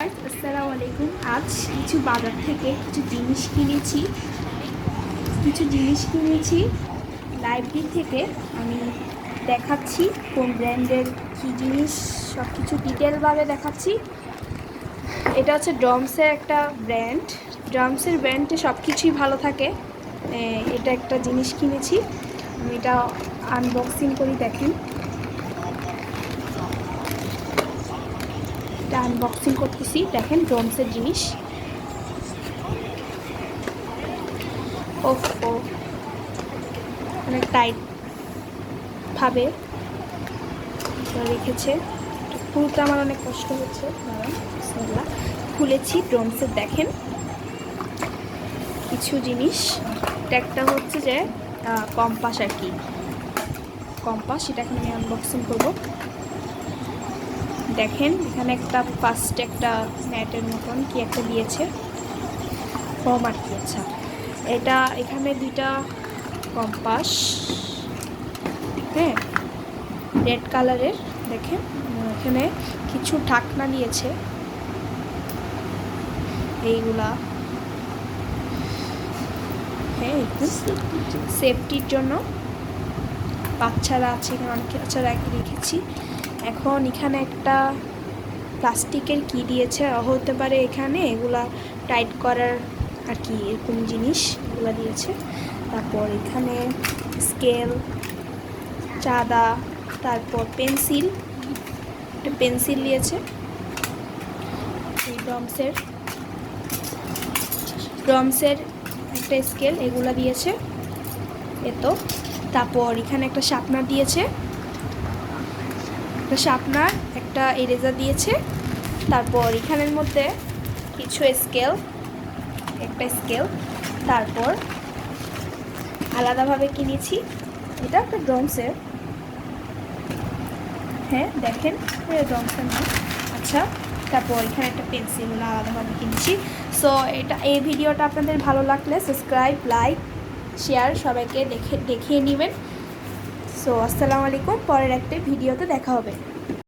আসসালামু আলাইকুম। আজ কিছু বাজার থেকে কিছু জিনিস কিনেছি লাইব্রেরি থেকে। আমি দেখাচ্ছি কোন ব্র্যান্ডের কী জিনিস, সব কিছু ডিটেলভাবে দেখাচ্ছি। এটা হচ্ছে ড্রমসের একটা ব্র্যান্ড। ড্রমসের ব্র্যান্ডে সব কিছুই ভালো থাকে। এটা একটা জিনিস কিনেছি, আমি এটা আনবক্সিং করি। দেখেন, এটা আনবক্সিং করতেছি। দেখেন ড্রমসের জিনিস। ও অনেক টাইট ভাবে রেখেছে, খুলতে আমার অনেক কষ্ট হচ্ছে। বিসমিল্লাহ, খুলেছি ড্রমসের। দেখেন কিছু জিনিস। একটা হচ্ছে যে কম্পাস আর কি, কম্পাস। এটা এখন আমি আনবক্সিং করব। দেখেন এখানে একটা ফার্স্ট একটা ম্যাটের মতন কি একটা দিয়েছে, ফর্ম আর কি। আচ্ছা, এটা এখানে দুইটা কম্পাস, হ্যাঁ, রেড কালারের। দেখেন এখানে কিছু ঢাকনা দিয়েছে, এইগুলা হ্যাঁ সেফটির জন্য। বাচ্চারা আছে এখানে, অনেক বাচ্চারা রেখেছি। এখন এখানে একটা প্লাস্টিকের কি দিয়েছে, হতে পারে এখানে এগুলা টাইট করার আর কি, এরকম জিনিস এগুলো দিয়েছে। তারপর এখানে স্কেল, চাঁদা, তারপর পেন্সিল, একটা পেন্সিল দিয়েছে। এই ড্রমসের একটা স্কেল, এগুলা দিয়েছে এতো। তারপর এখানে একটা শার্পনার দিয়েছে, একটা শার্পনার, একটা ইরেজার দিয়েছে। তারপর এখানের মধ্যে কিছু স্কেল, একটা স্কেল। তারপর আলাদাভাবে কিনেছি, এটা একটা ড্রমসের, হ্যাঁ দেখেন ড্রমসের না। আচ্ছা, তারপর এখানে একটা পেন্সিল আলাদাভাবে কিনেছি। সো এই ভিডিওটা আপনাদের ভালো লাগলে সাবস্ক্রাইব, লাইক, শেয়ার সবাইকে দেখিয়ে নেবেন। সো আসসালামু আলাইকুম, পরের একটা ভিডিওতে দেখা হবে।